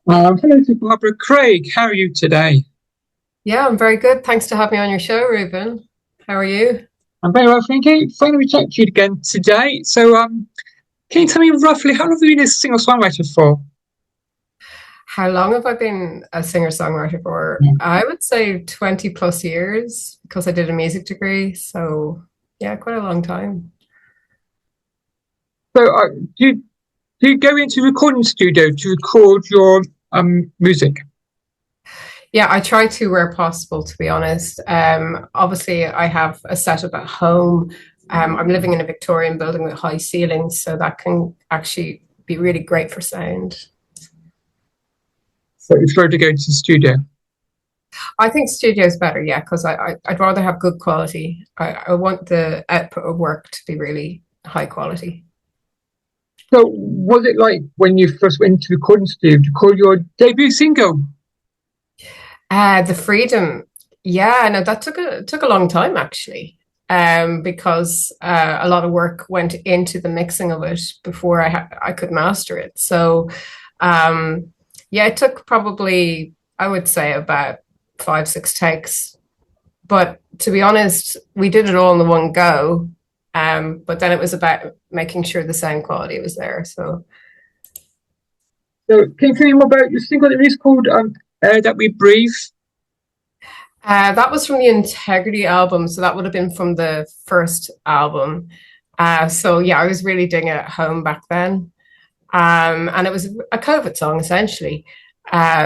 Hello to Barbara Craig. How are you today? Yeah, I'm very good. Thanks to have me on your show, Ruben. How are you? I'm very well, thank you. Finally chat to you again today. Can you tell me roughly how long have you been a singer-songwriter for? How long have I been a singer-songwriter for? Yeah. I would say 20 plus years because I did a music degree. So, yeah, quite a long time. So, uh, do you, do you go into recording studio to record your music? Yeah, I try to where possible, to be honest. Obviously, I have a setup at home. I'm living in a Victorian building with high ceilings, so that can actually be really great for sound. But you prefer to go to the studio? I think studio's better, yeah, because I'd rather have good quality. I want the output of work to be really high quality. So, was it like when you first went into recording studio to record your debut single? The freedom, yeah, no, that took a long time actually, because a lot of work went into the mixing of it before I could master it. So, um, yeah, it took probably I would say about 5, 6 takes. But to be honest, we did it all in the one go. But then it was about making sure the sound quality was there. So So, can you tell me more about your single that is called Air That We Breathe? that was from the Integrity album. So that would have been from the first album. So yeah, I was really doing it at home back then. And it was a COVID song essentially.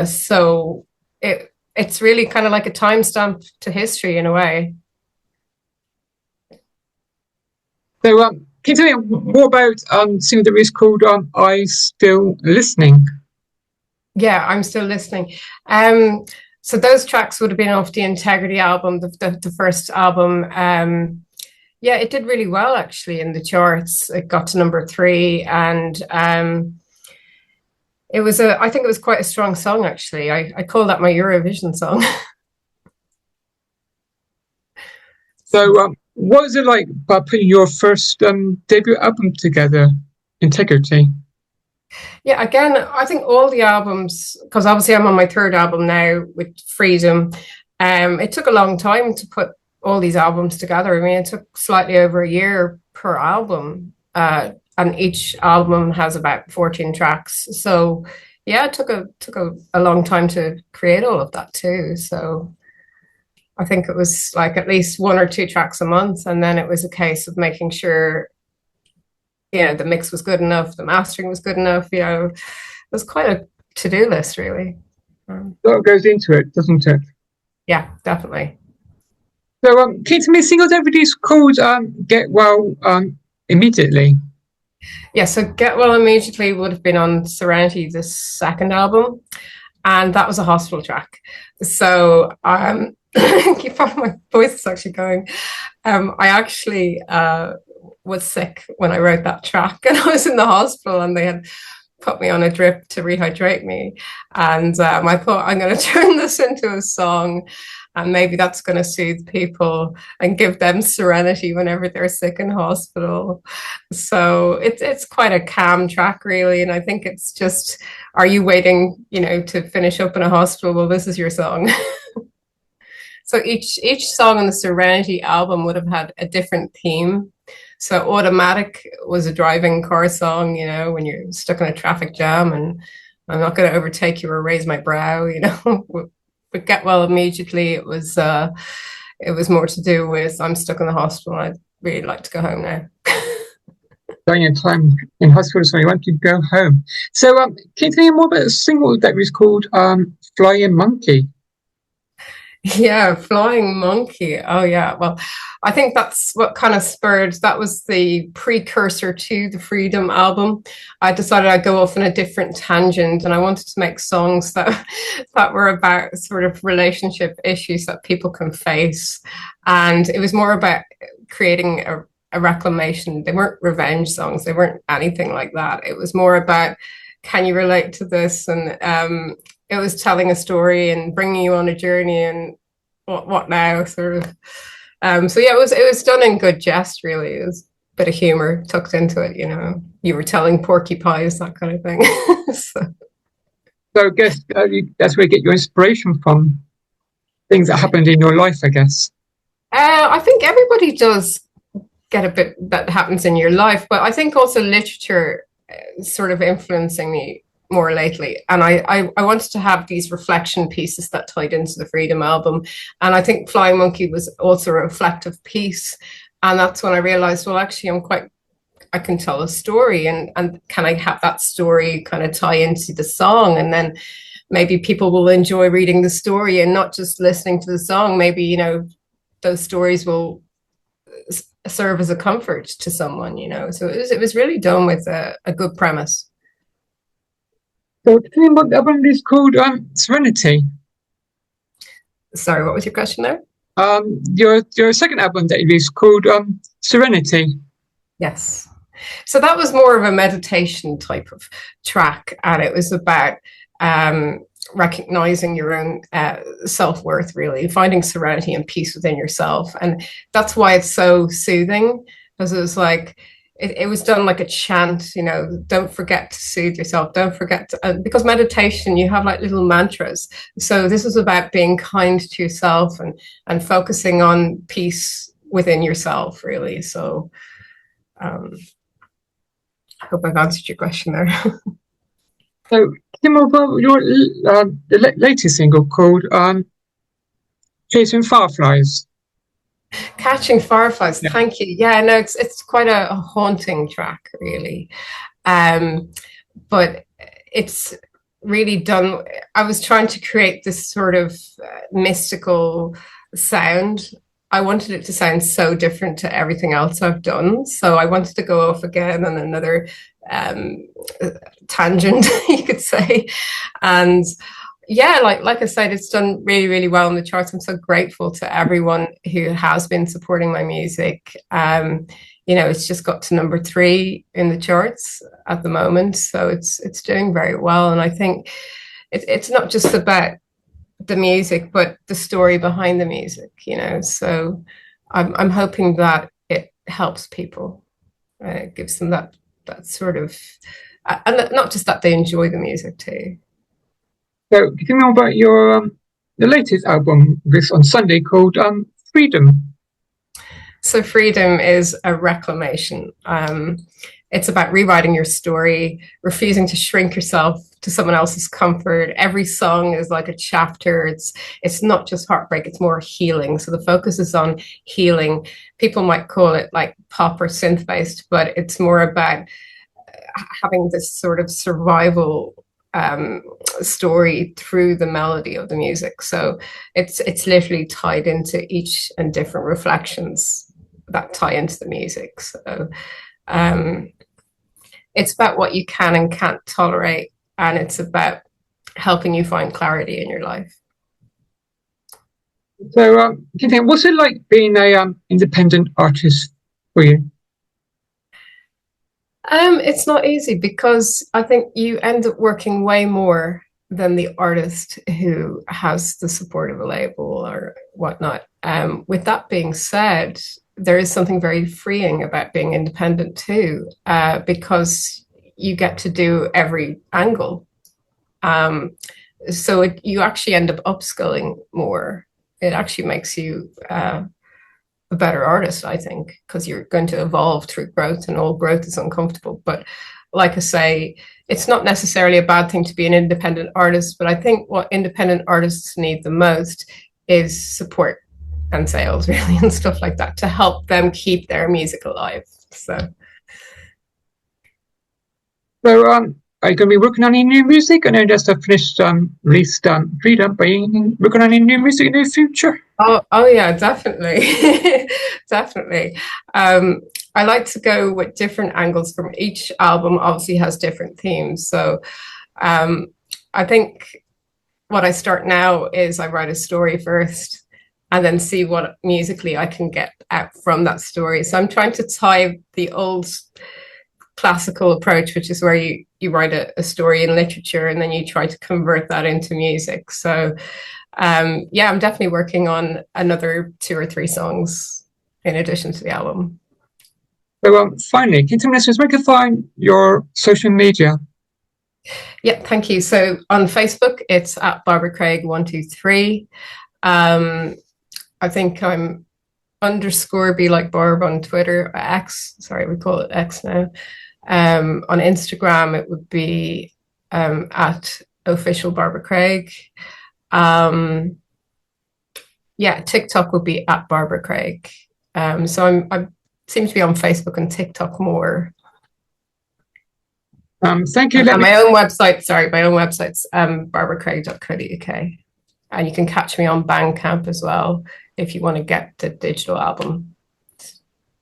So it's really kind of like a timestamp to history in a way. Can you tell me more about single that is called I Still Listening? Yeah, I'm still listening. Um, so those tracks would have been off the Integrity album, the first album. Yeah, it did really well actually in the charts. It got to number three, and I think it was quite a strong song actually. I call that my Eurovision song. What was it like by putting your first debut album together, Integrity? Yeah, again, I think all the albums, because obviously I'm on my third album now with Freedom. It took a long time to put all these albums together. I mean, it took slightly over a year per album, and each album has about 14 tracks. So yeah, it took a long time to create all of that too. So I think it was like at least one or two tracks a month, and then it was a case of making sure the mix was good enough, the mastering was good enough. It was quite a to-do list, really. A lot goes into it, doesn't it? Yeah, definitely. Can you tell me single debut is called Get Well Immediately? Yeah, so Get Well Immediately would have been on Serenity, the second album, and that was a hospital track. So keep on my voice is actually going. I actually was sick when I wrote that track, and I was in the hospital, and they had put me on a drip to rehydrate me. And I thought, I'm going to turn this into a song, and maybe that's going to soothe people and give them serenity whenever they're sick in hospital. So it's quite a calm track, really. And I think it's just, are you waiting, to finish up in a hospital? Well, this is your song. So each song on the Serenity album would have had a different theme. So Automatic was a driving car song, when you're stuck in a traffic jam and I'm not going to overtake you or raise my brow. But Get Well Immediately, it was more to do with I'm stuck in the hospital and I'd really like to go home now. During your time in hospital, so you want to go home. Can you tell me more about a single that was called Flying Monkey? Yeah, Flying Monkey. Oh, yeah. Well, I think that's what kind of spurred, that was the precursor to the Freedom album. I decided I'd go off on a different tangent and I wanted to make songs that that were about sort of relationship issues that people can face. And it was more about creating a reclamation. They weren't revenge songs. They weren't anything like that. It was more about, can you relate to this? And it was telling a story and bringing you on a journey and what now sort of. So yeah, it was done in good jest, really. It was a bit of humor tucked into it. You were telling porcupines, that kind of thing. So, So I guess that's where you get your inspiration from, things that happened in your life, I guess. I think everybody does get a bit that happens in your life, but I think also literature sort of influencing me more lately. And I wanted to have these reflection pieces that tied into the Freedom album. And I think Flying Monkey was also a reflective piece. And that's when I realized, well, actually, I can tell a story, and can I have that story kind of tie into the song? And then maybe people will enjoy reading the story and not just listening to the song. Maybe, those stories will serve as a comfort to someone. So it was really done with a good premise. So tell me what the album is called, Serenity. Sorry, what was your question there? Your second album that you released called Serenity. Yes. So that was more of a meditation type of track, and it was about recognizing your own self-worth, really finding serenity and peace within yourself. And that's why it's so soothing, because it was like it was done like a chant, don't forget to soothe yourself, don't forget to, because meditation, you have like little mantras. So this is about being kind to yourself and focusing on peace within yourself, really. So um, I hope I've answered your question there. So tell me about your latest single called Chasing Fireflies. Catching Fireflies, Yeah. thank you. Yeah, no, it's quite a haunting track, really. But it's really done. I was trying to create this sort of mystical sound. I wanted it to sound so different to everything else I've done. So I wanted to go off again on another um, tangent, you could say. And yeah, like I said, it's done really, really well in the charts. I'm so grateful to everyone who has been supporting my music. It's just got to number 3 in the charts at the moment, so it's doing very well. And I think it's not just about the music, but the story behind the music. So I'm hoping that it helps people, gives them that sort of, and not just that they enjoy the music too. So can you tell me more about your the latest album this on Sunday called Freedom. So freedom is a reclamation. It's about rewriting your story, refusing to shrink yourself to someone else's comfort. Every song is like a chapter. It's not just heartbreak, it's more healing. So the focus is on healing. People might call it like pop or synth based, but it's more about having this sort of survival story through the melody of the music. So it's literally tied into each and different reflections that tie into the music. So it's about what you can and can't tolerate, and it's about helping you find clarity in your life. So do you think what's it like being a independent artist for you? It's not easy because I think you end up working way more than the artist who has the support of a label or whatnot. With that being said, there is something very freeing about being independent too, because you get to do every angle. So you actually end up upskilling more. It actually makes you a better artist, I think, because you're going to evolve through growth, and all growth is uncomfortable. But like I say, it's not necessarily a bad thing to be an independent artist, but I think what independent artists need the most is support and sales, really, and stuff like that, to help them keep their music alive. So are you going to be working on any new music? I know just finished released Freedom, but are you working on any new music in the future? Oh yeah, definitely. Definitely. I like to go with different angles from each album, obviously has different themes. So I think what I start now is I write a story first and then see what musically I can get out from that story. So I'm trying to tie the old classical approach, which is where you write a story in literature and then you try to convert that into music. So yeah, I'm definitely working on another 2 or 3 songs in addition to the album. So finally, can you tell me, where can you find your social media? Yeah, thank you. So on Facebook, it's at Barbara Craig 123. I think I'm underscore be like Barb on Twitter, or X. Sorry, we call it X now. On Instagram, it would be at official Barbara Craig. Yeah, TikTok would be at Barbara Craig. So I seem to be on Facebook and TikTok more. Thank you. And my own website, my own website's barbaracraig.co.uk. And you can catch me on Bandcamp as well if you want to get the digital album.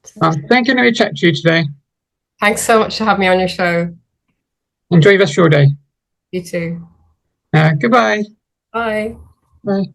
Thank you. Let me chat to you today. Thanks so much for having me on your show. Enjoy the rest of your day. You too. Goodbye. Bye. Bye.